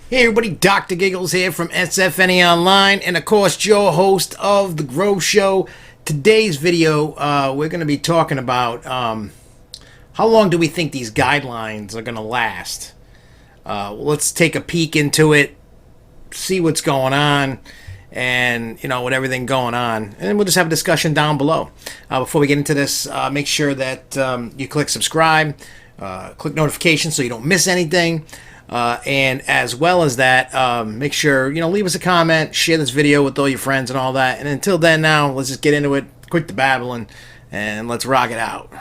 Hey everybody, Dr. Giggles here from SFNEOnline, and of course your host of The Grow Show. Today's video, we're going to be talking about how long do we think these guidelines are going to last. Let's take a peek into it, see what's going on, and with everything going on, and then we'll just have a discussion down below. Before we get into this, make sure that you click subscribe, click notifications so you don't miss anything. And as well as that, make sure, leave us a comment, share this video with all your friends and all that. And until then, now, let's just get into it, quit the babbling, and let's rock it out.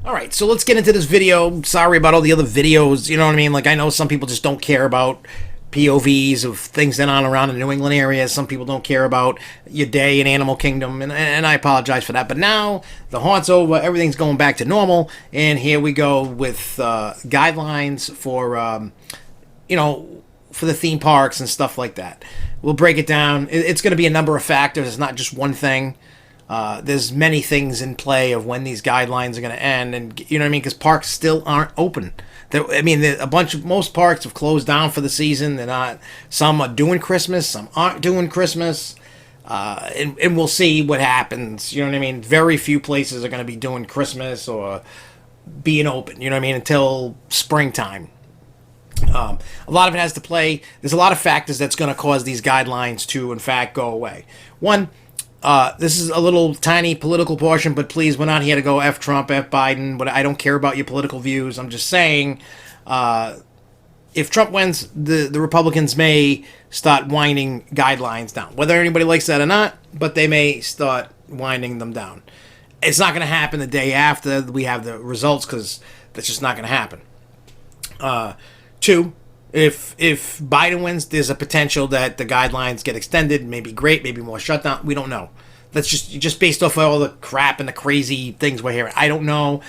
Alright, so let's get into this video. Sorry about all the other videos, you know what I mean? Like, I know some people just don't care about POVs of things that are around the New England area. Some people don't care about your day in Animal Kingdom, and I apologize for that. But now the haunt's over, everything's going back to normal, and here we go with guidelines for for the theme parks and stuff like that. We'll break it down. It's going to be a number of factors. It's not just one thing. There's many things in play of when these guidelines are going to end, and you know what I mean, because parks still aren't open. Most parks have closed down for the season. They're not. Some are doing Christmas, some aren't doing Christmas, and we'll see what happens. You know what I mean? Very few places are going to be doing Christmas or being open. You know what I mean? Until springtime. A lot of it has to play. There's a lot of factors that's going to cause these guidelines to, in fact, go away. One, this is a little tiny political portion, but please, we're not here to go F Trump, F Biden. But I don't care about your political views. I'm just saying, if Trump wins, the Republicans may start winding guidelines down. Whether anybody likes that or not, but they may start winding them down. It's not going to happen the day after we have the results, because that's just not going to happen. Two, if Biden wins, there's a potential that the guidelines get extended, maybe great, maybe more shutdown. We don't know. That's just based off of all the crap and the crazy things we're hearing. I don't know.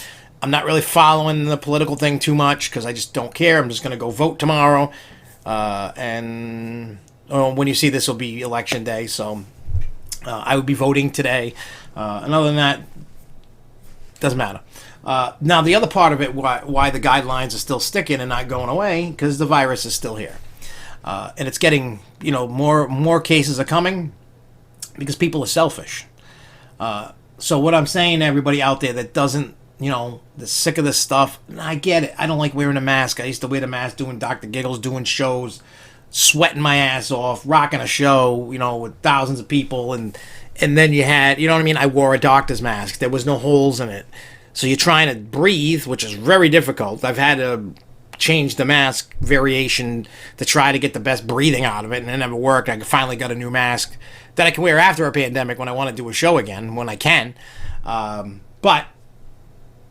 I'm not really following the political thing too much because I just don't care. I'm just going to go vote tomorrow. And when you see this, will be election day, so I would be voting today. And other than that, doesn't matter. Now, the other part of it, why the guidelines are still sticking and not going away, because the virus is still here. And it's getting, more cases are coming because people are selfish. So what I'm saying to everybody out there that doesn't, that's sick of this stuff, and I get it. I don't like wearing a mask. I used to wear the mask doing Dr. Giggles, doing shows, sweating my ass off, rocking a show, with thousands of people. And then you had, I wore a doctor's mask. There was no holes in it. So you're trying to breathe, which is very difficult. I've had to change the mask variation to try to get the best breathing out of it, and it never worked. I finally got a new mask that I can wear after a pandemic when I want to do a show again, when I can. But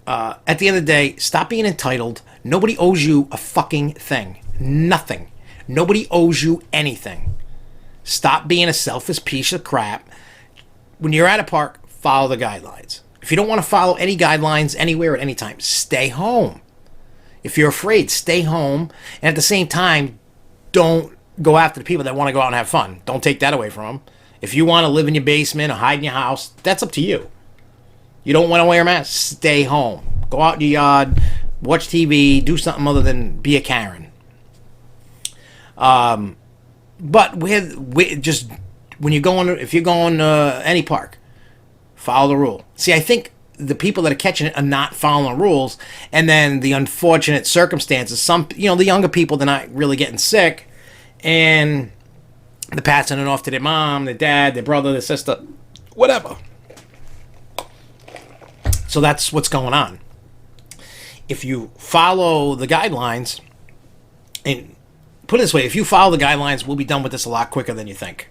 at the end of the day, stop being entitled. Nobody owes you a fucking thing. Nothing. Nobody owes you anything. Stop being a selfish piece of crap. When you're at a park, follow the guidelines. If you don't want to follow any guidelines anywhere at any time, stay home. If you're afraid, stay home. And at the same time, don't go after the people that want to go out and have fun. Don't take that away from them. If you want to live in your basement or hide in your house, that's up to you. You don't want to wear a mask? Stay home. Go out in your yard, watch TV, do something other than be a Karen. But if you're going any park, follow the rule. See, I think the people that are catching it are not following the rules, and then the unfortunate circumstances. Some, the younger people, they're not really getting sick, and they're passing it off to their mom, their dad, their brother, their sister, whatever. So that's what's going on. If you follow the guidelines, and put it this way, if you follow the guidelines, we'll be done with this a lot quicker than you think.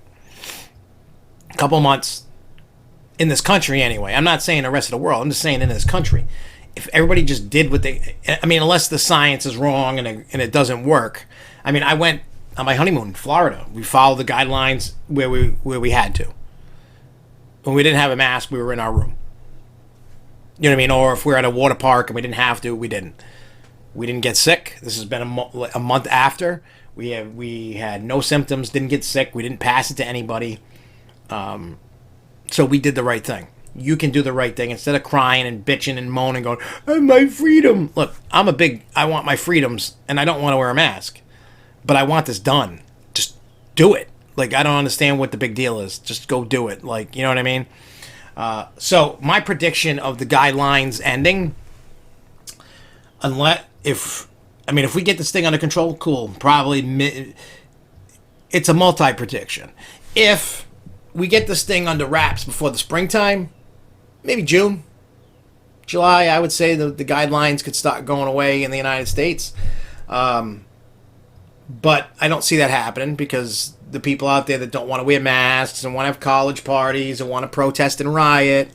A couple months. In this country, anyway. I'm not saying the rest of the world. I'm just saying in this country. If everybody just did what unless the science is wrong and it doesn't work. I went on my honeymoon in Florida. We followed the guidelines where we had to. When we didn't have a mask, we were in our room. You know what I mean? Or if we're at a water park and we didn't have to, we didn't. We didn't get sick. This has been a month after. We had no symptoms, didn't get sick. We didn't pass it to anybody. So we did the right thing. You can do the right thing instead of crying and bitching and moaning, going, "My freedom." Look, I want my freedoms, and I don't want to wear a mask. but I want this done. Just do it. Like, I don't understand what the big deal is. Just go do it. Like, you know what I mean? So my prediction of the guidelines ending, if we get this thing under control, cool. Probably it's a multi-prediction. If we get this thing under wraps before the springtime, maybe June, July, I would say the guidelines could start going away in the United States. But I don't see that happening because the people out there that don't want to wear masks and want to have college parties and want to protest and riot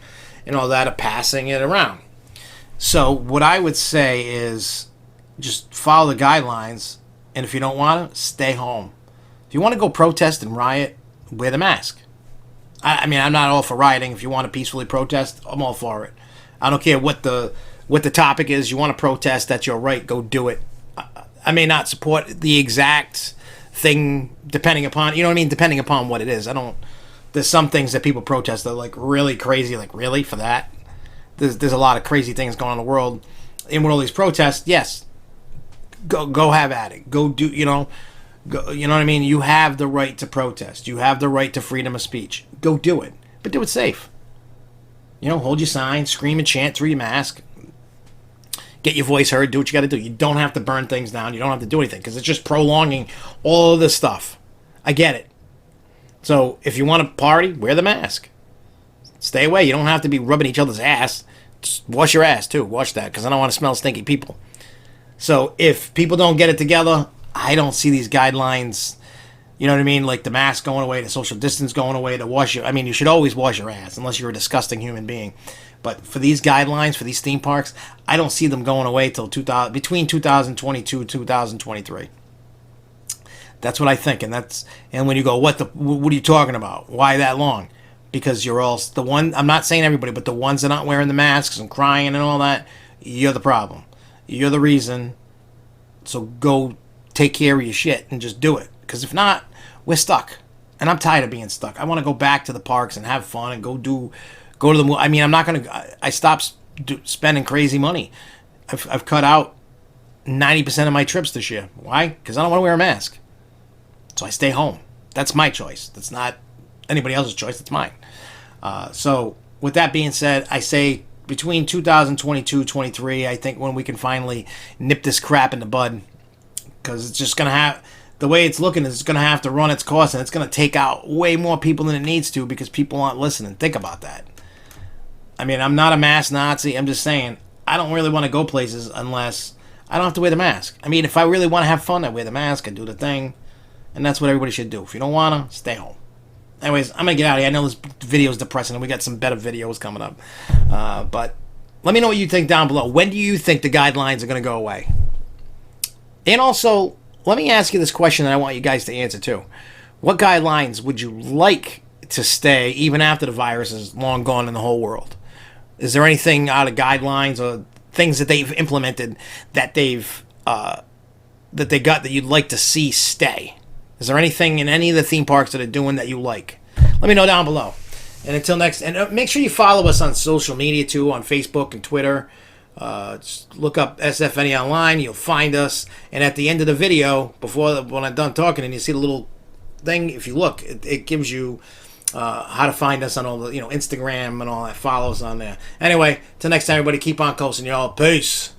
and all that are passing it around. So what I would say is just follow the guidelines, and if you don't want to, stay home. If you want to go protest and riot, wear the mask. I mean, I'm not all for rioting. If you want to peacefully protest, I'm all for it. I don't care what the topic is. You want to protest, that's your right. Go do it. I may not support the exact thing depending upon, you know what I mean? Depending upon what it is. There's some things that people protest that are like really crazy. Like, really? For that? There's a lot of crazy things going on in the world. And with all these protests, yes, go have at it. Go do, you know what I mean? You have the right to protest. You have the right to freedom of speech. Go do it. But do it safe. Hold your sign, scream and chant through your mask. Get your voice heard. Do what you got to do. You don't have to burn things down. You don't have to do anything because it's just prolonging all of this stuff. I get it. So if you want to party, wear the mask. Stay away. You don't have to be rubbing each other's ass. Just wash your ass too. Wash that because I don't want to smell stinky people. So if people don't get it together, I don't see these guidelines. You know what I mean? Like the mask going away, the social distance going away, you should always wash your ass unless you're a disgusting human being. But for these guidelines, for these theme parks, I don't see them going away till between 2022 and 2023. That's what I think. And when you go, what are you talking about? Why that long? Because you're all the one. I'm not saying everybody, but the ones that aren't wearing the masks and crying and all that, you're the problem. You're the reason. So go take care of your shit and just do it. Because if not, we're stuck. And I'm tired of being stuck. I want to go back to the parks and have fun and go to the movie. I mean, I'm not going to... I stopped spending crazy money. I've cut out 90% of my trips this year. Why? Because I don't want to wear a mask. So I stay home. That's my choice. That's not anybody else's choice. That's mine. So with that being said, I say between 2022-23, I think when we can finally nip this crap in the bud. Because it's just going to have... The way it's looking is it's going to have to run its course, and it's going to take out way more people than it needs to because people aren't listening. Think about that. I mean, I'm not a mask Nazi. I'm just saying I don't really want to go places unless I don't have to wear the mask. I mean, if I really want to have fun, I wear the mask and do the thing, and that's what everybody should do. If you don't want to, stay home. Anyways, I'm going to get out of here. I know this video is depressing, and we got some better videos coming up. But let me know what you think down below. When do you think the guidelines are going to go away? And also... let me ask you this question that I want you guys to answer too. What guidelines would you like to stay even after the virus is long gone in the whole world? Is there anything out of guidelines or things that they've implemented that they got that you'd like to see stay? Is there anything in any of the theme parks that are doing that you like? Let me know down below. And until next, and make sure you follow us on social media too, on Facebook and Twitter. Just look up SFNEOnline, you'll find us, and at the end of the video, when I'm done talking and you see the little thing, if you look, it gives you how to find us on all the Instagram and all that. Follow us on there. Anyway, till next time, everybody, keep on coasting, y'all. Peace.